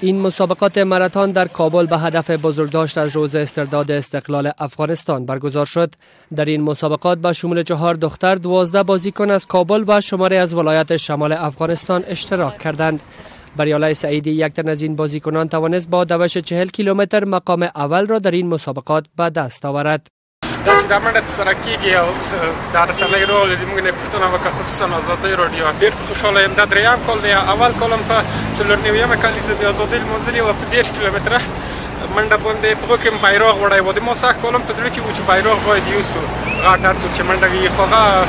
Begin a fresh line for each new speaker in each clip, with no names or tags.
این مسابقات ماراتن در کابل به هدف بزرگداشت از روز استرداد استقلال افغانستان برگزار شد. در این مسابقات با شمول 4 دختر 12 بازیکن از کابل و شماری از ولایت شمال افغانستان اشتراک کردند. بریالای سعیدی یک تن از این بازیکنان توانست با دوش 40 کیلومتر مقام اول را در این مسابقات به دست آورد.
دا چې دا منډه ترسره کېږي او دا رسنۍ رول لري موږ نه پوښتنه وکړه خصوصا ازادۍ راډیو ډېر خوشحاله یم. دا درېیم کال دی، اول کال هم په 4 کالیزه د ازادۍ لمانځلې وه په 10 کیلومتره منډه باندې په هغو کې هم بیرغ وړی و. د ما سخت کال هم په زړه کې و چې بیرغ باید یوسو غټ هر څوک چې منډه وي، خو هغه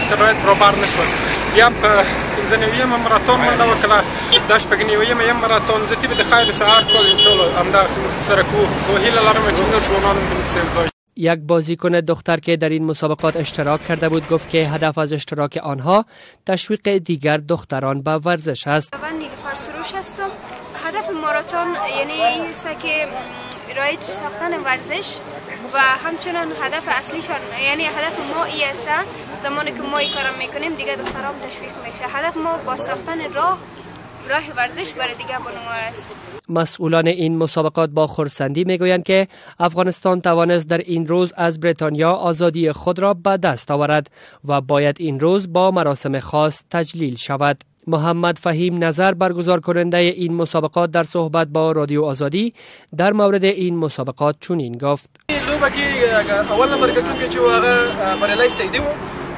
شرایط برابر نه شول. بیا هم په 15 ماراتون منډه وکړه، دا 6 یم ماراتون. زه تیبې د خیر سهار کال انشاءالله همدغسې موږ ترسره کوو، خو هیله لرم چې نور ځوانان هم دغسې یو ځای.
یک بازیکن دختر که در این مسابقات اشتراک کرده بود گفت که هدف از اشتراک آنها تشویق دیگر دختران به ورزش است.
من نیلوفر سروش هستم. هدف ماراتون یعنی این است که رایج ساختن ورزش و همچنین هدف اصلیشان یعنی هدف ما این است زمانی که ما این کارم میکنیم دیگه دختران تشویق میشه. هدف ما با ساختن راه ورزش برای دیگه بنمار است.
مسئولان این مسابقات با خرسندی میگویند که افغانستان توانست در این روز از بریتانیا آزادی خود را به دست آورد و باید این روز با مراسم خاص تجلیل شود. محمد فهیم نظر برگزار کننده این مسابقات در صحبت با رادیو آزادی در مورد این مسابقات چنین گفت:
لوبه کې اول نمبر ګټونکی چې هغه بریالي سعیدي و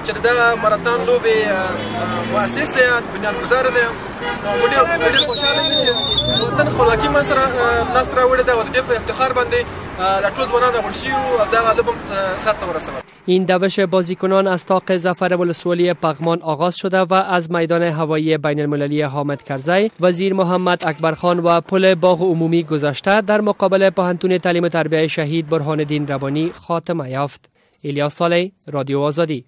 چې دا ماراتون لوبې مؤسس دی، بنیانګذار دی. نو ډېر خوشاله یم چې وطن خپلواکي ما سره لاسته راوړې ده او د دې په افتخار باندې دا ټول ځوانان راغونډ شوي او دغه لوبه هم سرته ورسوله.
این دوش بازیکنان از طاق ظفر ولسوالی پغمان آغاز شده و از میدان هوایی بین المللی حامد کرزی، وزیر محمد اکبرخان و پل باغ عمومی گذشته در مقابل پوهنتون تعلیم و تربیت شهید برهان الدین روانی خاتمه یافت. الیاس صالح، رادیو آزادی.